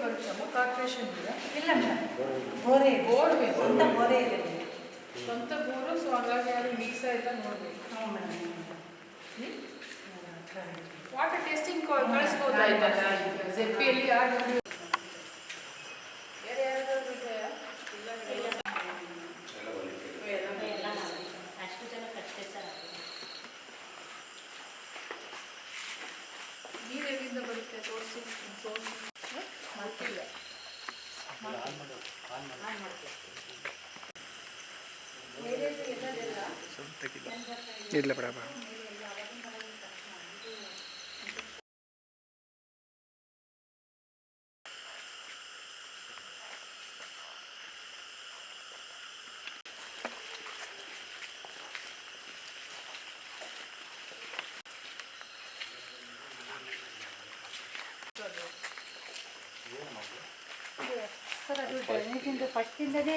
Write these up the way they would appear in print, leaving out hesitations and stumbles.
ಬರುತ್ತಮ್ಮ corporation ಇದೆ ಇಲ್ಲ madam ಬೋರೇ ಬೋರ್ವೆ ಸ್ವಂತ ಬೋರೇ ಇದೆ ಸ್ವಂತ ಬೋರು. ಸೊ ಹಾಗಾಗಿ ಯಾರು ಮಿಕ್ಸ ಎಲ್ಲ ನೋಡಬೇಕು. ಹ್ಞೂ ಮೇಡಮ್ ವಾಟರ್ ಟೆಸ್ಟಿಂಗ್ ಕಳಿಸ್ಬೋದಾಯ್ತಲ್ಲ ZP-ಯಲ್ಲಿ ಯಾರು ಬೇರೆ ಯಾರಾದರೂ ಇದೆಯಾ? ಅಷ್ಟು ಜನ ಕಷ್ಟೇ ಸರ್. ನೀರು ಎಲ್ಲಿಂದ ಬರುತ್ತೆ ಸೋರ್ಸು ಗೊತ್ತಿಲ್ಲ. ಇಲ್ಲ ಪ್ರಾಬ ಸರ್ ಅದು ಡ್ರೈನೇಜಿಂದ ಫಸ್ಟಿಂದನೇ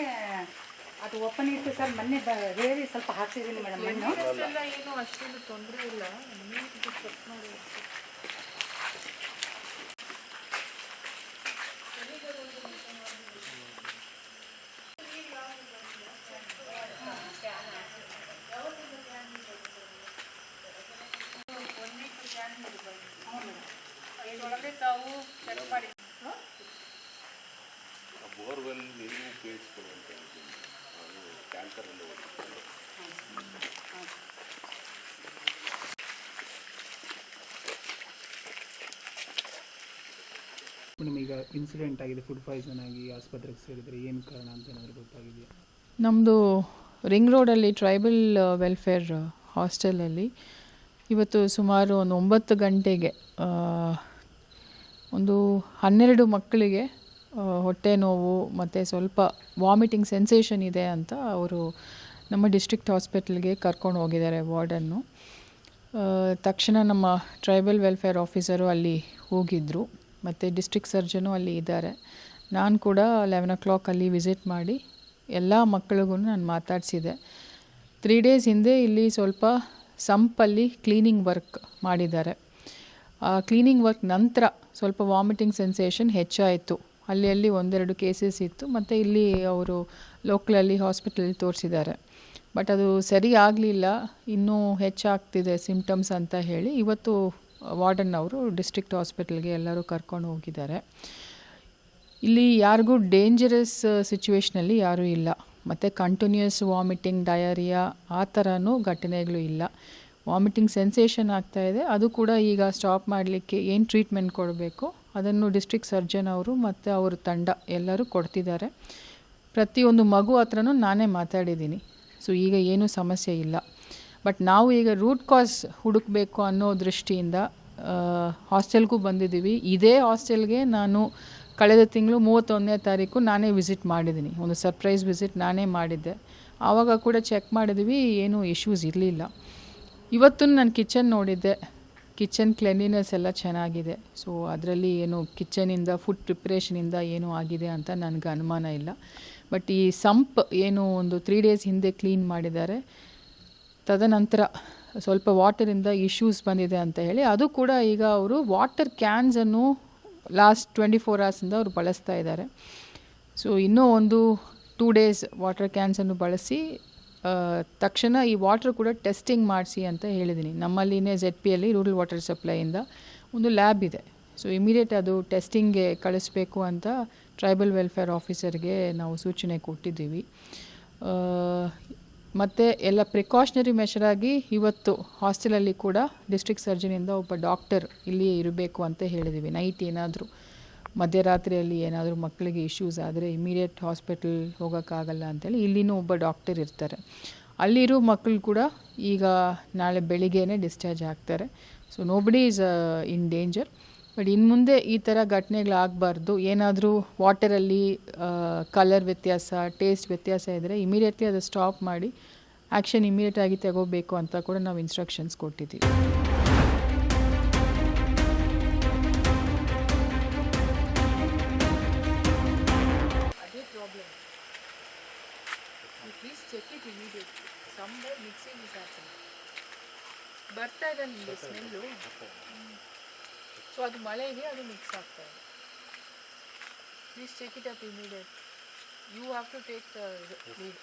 ಅದು ಓಪನ್ ಇತ್ತು ಸರ್. ಮೊನ್ನೆ ಬೇರೆ ಸ್ವಲ್ಪ ಹಾಕ್ಸಿದ್ದೀನಿ ಮೇಡಮ್ ಮಣ್ಣು. ಎಲ್ಲ ಏನು ಅಷ್ಟೊಂದು ತೊಂದರೆ ಇಲ್ಲ. ನೀರು ಚೆಕ್ ಮಾಡಿ ಇದರೊಳಗೆ ತಾವು ಚೆಕ್ ಮಾಡಿ ಬೋರ್ವೆಲ್ ನೀರು ಉಪಯೋಗಿಸ್ಕೊಳ್ಳುವಂಥ ಟ್ಯಾಂಕರಲ್ಲಿ ಮೇಡಮ್, ಈಗ ಇನ್ಸಿಡೆಂಟ್ ಆಗಿದೆ, ಫುಡ್ ಪಾಯ್ಸನ್ ಆಗಿ ಆಸ್ಪತ್ರೆಗೆ ಸೇರಿದರೆ ಏನು ಕಾರಣ ಅಂತ ಏನಾದರೂ ಗೊತ್ತಾಗಿದೆಯಾ? ನಮ್ಮದು ರಿಂಗ್ ರೋಡಲ್ಲಿ ಟ್ರೈಬಲ್ ವೆಲ್ಫೇರ್ ಹಾಸ್ಟೆಲಲ್ಲಿ ಇವತ್ತು ಸುಮಾರು ಒಂದು 9 ಗಂಟೆಗೆ ಒಂದು 12 ಮಕ್ಕಳಿಗೆ ಹೊಟ್ಟೆ ನೋವು ಮತ್ತು ಸ್ವಲ್ಪ ವಾಮಿಟಿಂಗ್ ಸೆನ್ಸೇಷನ್ ಇದೆ ಅಂತ ಅವರು ನಮ್ಮ ಡಿಸ್ಟ್ರಿಕ್ಟ್ ಹಾಸ್ಪಿಟಲ್ಗೆ ಕರ್ಕೊಂಡು ಹೋಗಿದ್ದಾರೆ ವಾರ್ಡನ್ನು. ತಕ್ಷಣ ನಮ್ಮ ಟ್ರೈಬಲ್ ವೆಲ್ಫೇರ್ ಆಫೀಸರು ಅಲ್ಲಿ ಹೋಗಿದ್ದರು ಮತ್ತು ಡಿಸ್ಟ್ರಿಕ್ಟ್ ಸರ್ಜನು ಅಲ್ಲಿ ಇದ್ದಾರೆ. ನಾನು ಕೂಡ 11 o'clock ಅಲ್ಲಿ ವಿಸಿಟ್ ಮಾಡಿ ಎಲ್ಲ ಮಕ್ಕಳಿಗೂ ನಾನು ಮಾತಾಡಿಸಿದೆ. 3 days ಹಿಂದೆ ಇಲ್ಲಿ ಸ್ವಲ್ಪ ಸಂಪಲ್ಲಿ ಕ್ಲೀನಿಂಗ್ ವರ್ಕ್ ಮಾಡಿದ್ದಾರೆ. ಆ ಕ್ಲೀನಿಂಗ್ ವರ್ಕ್ ನಂತರ ಸ್ವಲ್ಪ ವಾಮಿಟಿಂಗ್ ಸೆನ್ಸೇಷನ್ ಹೆಚ್ಚಾಯಿತು. ಅಲ್ಲಿ 1-2 ಕೇಸಸ್ ಇತ್ತು ಮತ್ತು ಇಲ್ಲಿ ಅವರು ಲೋಕಲಲ್ಲಿ ಹಾಸ್ಪಿಟಲ್ ತೋರಿಸಿದ್ದಾರೆ. ಬಟ್ ಅದು ಸರಿ ಆಗಲಿಲ್ಲ, ಇನ್ನೂ ಹೆಚ್ಚಾಗ್ತಿದೆ ಸಿಮ್ಟಮ್ಸ್ ಅಂತ ಹೇಳಿ ಇವತ್ತು ವಾರ್ಡನ್ ಅವರು ಡಿಸ್ಟ್ರಿಕ್ಟ್ ಹಾಸ್ಪಿಟಲ್ಗೆ ಎಲ್ಲರೂ ಕರ್ಕೊಂಡು ಹೋಗಿದ್ದಾರೆ. ಇಲ್ಲಿ ಯಾರಿಗೂ ಡೇಂಜರಸ್ ಸಿಚುವೇಷ್ನಲ್ಲಿ ಯಾರೂ ಇಲ್ಲ ಮತ್ತು ಕಂಟಿನ್ಯೂಯಸ್ ವಾಮಿಟಿಂಗ್, ಡಯರಿಯಾ ಆ ಥರನೂ ಘಟನೆಗಳು ಇಲ್ಲ. ವಾಮಿಟಿಂಗ್ ಸೆನ್ಸೇಷನ್ ಆಗ್ತಾಯಿದೆ, ಅದು ಕೂಡ ಈಗ ಸ್ಟಾಪ್ ಮಾಡಲಿಕ್ಕೆ ಏನು ಟ್ರೀಟ್ಮೆಂಟ್ ಕೊಡಬೇಕು ಅದನ್ನು ಡಿಸ್ಟ್ರಿಕ್ಟ್ ಸರ್ಜನ್ ಅವರು ಮತ್ತು ಅವ್ರ ತಂಡ ಎಲ್ಲರೂ ಕೊಡ್ತಿದ್ದಾರೆ. ಪ್ರತಿಯೊಂದು ಮಗು ಹತ್ರನೂ ನಾನೇ ಮಾತಾಡಿದ್ದೀನಿ. ಸೊ ಈಗ ಏನೂ ಸಮಸ್ಯೆ ಇಲ್ಲ. ಬಟ್ ನಾವು ಈಗ ರೂಟ್ ಕಾಸ್ ಹುಡುಕಬೇಕು ಅನ್ನೋ ದೃಷ್ಟಿಯಿಂದ ಹಾಸ್ಟೆಲ್ಗೂ ಬಂದಿದ್ದೀವಿ. ಇದೇ ಹಾಸ್ಟೆಲ್ಗೆ ನಾನು ಕಳೆದ ತಿಂಗಳು 31ನೇ ತಾರೀಕು ನಾನೇ ವಿಸಿಟ್ ಮಾಡಿದ್ದೀನಿ. ಒಂದು ಸರ್ಪ್ರೈಸ್ ವಿಸಿಟ್ ನಾನೇ ಮಾಡಿದ್ದೆ. ಆವಾಗ ಕೂಡ ಚೆಕ್ ಮಾಡಿದ್ವಿ, ಏನೂ ಇಶ್ಯೂಸ್ ಇರಲಿಲ್ಲ. ಇವತ್ತು ನಾನು ಕಿಚನ್ ನೋಡಿದ್ದೆ, ಕಿಚನ್ ಕ್ಲೆನ್ಲಿನೆಸ್ ಎಲ್ಲ ಚೆನ್ನಾಗಿದೆ. ಸೊ ಅದರಲ್ಲಿ ಏನು ಕಿಚನಿಂದ ಫುಡ್ ಪ್ರಿಪ್ರೇಷನಿಂದ ಏನೂ ಆಗಿದೆ ಅಂತ ನನಗೆ ಅನುಮಾನ ಇಲ್ಲ. ಬಟ್ ಈ ಸಂಪ್ ಏನು ಒಂದು 3 days ಹಿಂದೆ ಕ್ಲೀನ್ ಮಾಡಿದ್ದಾರೆ, ತದನಂತರ ಸ್ವಲ್ಪ ವಾಟರಿಂದ ಇಶ್ಯೂಸ್ ಬಂದಿದೆ ಅಂತ ಹೇಳಿ ಅದು ಕೂಡ ಈಗ ಅವರು ವಾಟರ್ ಕ್ಯಾನ್ಸನ್ನು ಲಾಸ್ಟ್ 24 hours ಅವರು ಬಳಸ್ತಾ ಇದ್ದಾರೆ. ಸೊ ಇನ್ನೂ ಒಂದು 2 days ವಾಟರ್ ಕ್ಯಾನ್ಸನ್ನು ಬಳಸಿ ತಕ್ಷಣ ಈ ವಾಟರ್ ಕೂಡ ಟೆಸ್ಟಿಂಗ್ ಮಾಡಿಸಿ ಅಂತ ಹೇಳಿದ್ದೀನಿ. ನಮ್ಮಲ್ಲಿನೇ ZP-ಯಲ್ಲಿ ರೂರಲ್ ವಾಟರ್ ಸಪ್ಲೈಯಿಂದ ಒಂದು ಲ್ಯಾಬ್ ಇದೆ. ಸೊ ಇಮಿಡಿಯೇಟ್ ಅದು ಟೆಸ್ಟಿಂಗ್ಗೆ ಕಳಿಸ್ಬೇಕು ಅಂತ ಟ್ರೈಬಲ್ ವೆಲ್ಫೇರ್ ಆಫೀಸರ್ಗೆ ನಾವು ಸೂಚನೆ ಕೊಟ್ಟಿದ್ದೀವಿ. ಮತ್ತು ಎಲ್ಲ ಪ್ರಿಕಾಷನರಿ ಮೆಷರಾಗಿ ಇವತ್ತು ಹಾಸ್ಟೆಲಲ್ಲಿ ಕೂಡ ಡಿಸ್ಟ್ರಿಕ್ಟ್ ಸರ್ಜನಿಂದ ಒಬ್ಬ ಡಾಕ್ಟರ್ ಇಲ್ಲಿಯೇ ಇರಬೇಕು ಅಂತ ಹೇಳಿದ್ದೀವಿ. ನೈಟ್ ಏನಾದರೂ ಮಧ್ಯರಾತ್ರಿಯಲ್ಲಿ ಏನಾದರೂ ಮಕ್ಕಳಿಗೆ ಇಶ್ಯೂಸ್ ಆದರೆ ಇಮಿಡಿಯೇಟ್ ಹಾಸ್ಪಿಟಲ್ ಹೋಗೋಕ್ಕಾಗಲ್ಲ ಅಂತೇಳಿ ಇಲ್ಲಿನೂ ಒಬ್ಬ ಡಾಕ್ಟರ್ ಇರ್ತಾರೆ. ಅಲ್ಲಿರೋ ಮಕ್ಕಳು ಕೂಡ ಈಗ ನಾಳೆ ಬೆಳಿಗ್ಗೆನೇ ಡಿಸ್ಚಾರ್ಜ್ ಆಗ್ತಾರೆ. So nobody is in danger. But ಇನ್ನು ಮುಂದೆ ಈ ಥರ ಘಟನೆಗಳಾಗಬಾರ್ದು. ಏನಾದರೂ ವಾಟರಲ್ಲಿ ಕಲರ್ ವ್ಯತ್ಯಾಸ, ಟೇಸ್ಟ್ ವ್ಯತ್ಯಾಸ ಇದ್ದರೆ ಇಮಿಡಿಯೇಟ್ಲಿ ಅದು ಸ್ಟಾಪ್ ಮಾಡಿ ಆ್ಯಕ್ಷನ್ ಇಮಿಡಿಯೇಟಾಗಿ ತಗೋಬೇಕು ಅಂತ ಕೂಡ ನಾವು ಇನ್ಸ್ಟ್ರಕ್ಷನ್ಸ್ ಕೊಟ್ಟಿದ್ದೀವಿ. ಅದೇ problem. Please check it immediately. Somewhere mixing is happening. ಬರ್ತಾ ಇದೆ ನಿಮಗೆ ಸ್ಮೆಲ್ಲು. ಸೊ ಅದು ಮಳೆಗೆ ಅದು ಮಿಕ್ಸ್ ಆಗ್ತಾ ಇದೆ. Please check it up immediate. You have to take the lead.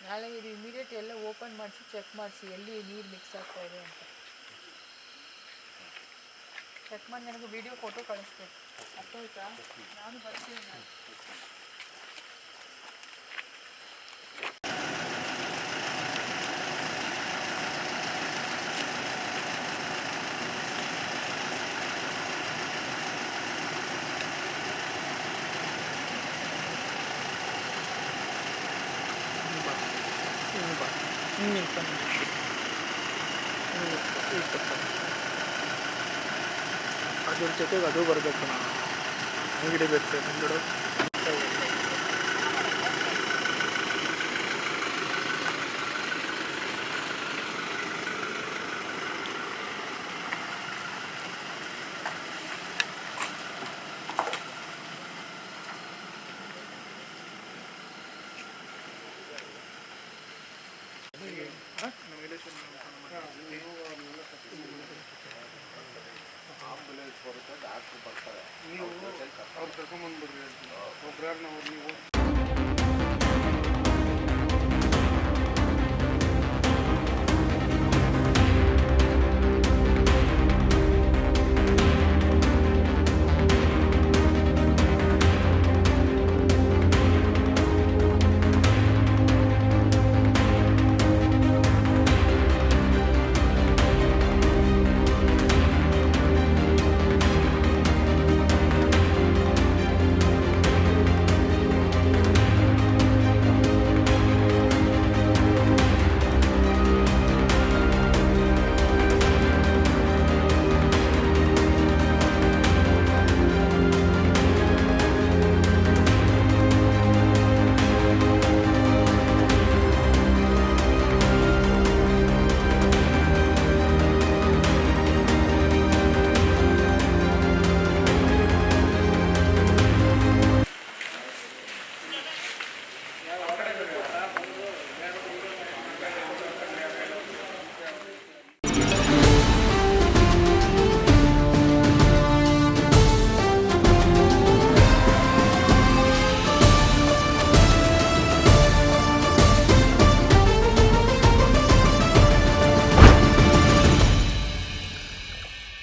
ನಾಳೆ ಇದು ಇಮಿಡಿಯೇಟ್ ಎಲ್ಲ ಓಪನ್ ಮಾಡಿಸಿ ಚೆಕ್ ಮಾಡಿಸಿ ಎಲ್ಲಿ ನೀರು ಮಿಕ್ಸ್ ಆಗ್ತಾ ಇದೆ ಅಂತ ಚೆಕ್ ಮಾಡಿ ನನಗೆ ವಿಡಿಯೋ ಫೋಟೋ ಕಳಿಸ್ಬೇಕು. ಅರ್ಥ ಆಯ್ತಾ? ನಾನು ಬರ್ತೀನಿ ನಾನು. ಅದ್ರ ಜೊತೆಗೆ ಅದು ಬರಬೇಕು ನಾವು ಅಂಗಡಿ ಬೇಕು ಮುಂದೂಡು ಆಂಬುಲೆನ್ಸ್ ಬರುತ್ತೆ, ಡಾಕ್ಟ್ರು ಬರ್ತಾರೆ. ನೀವು ಅವ್ರು ಕರ್ಕೊಂಬಂದ್ಬಿಡ್ರಿ, ಒಬ್ರು ನೀವು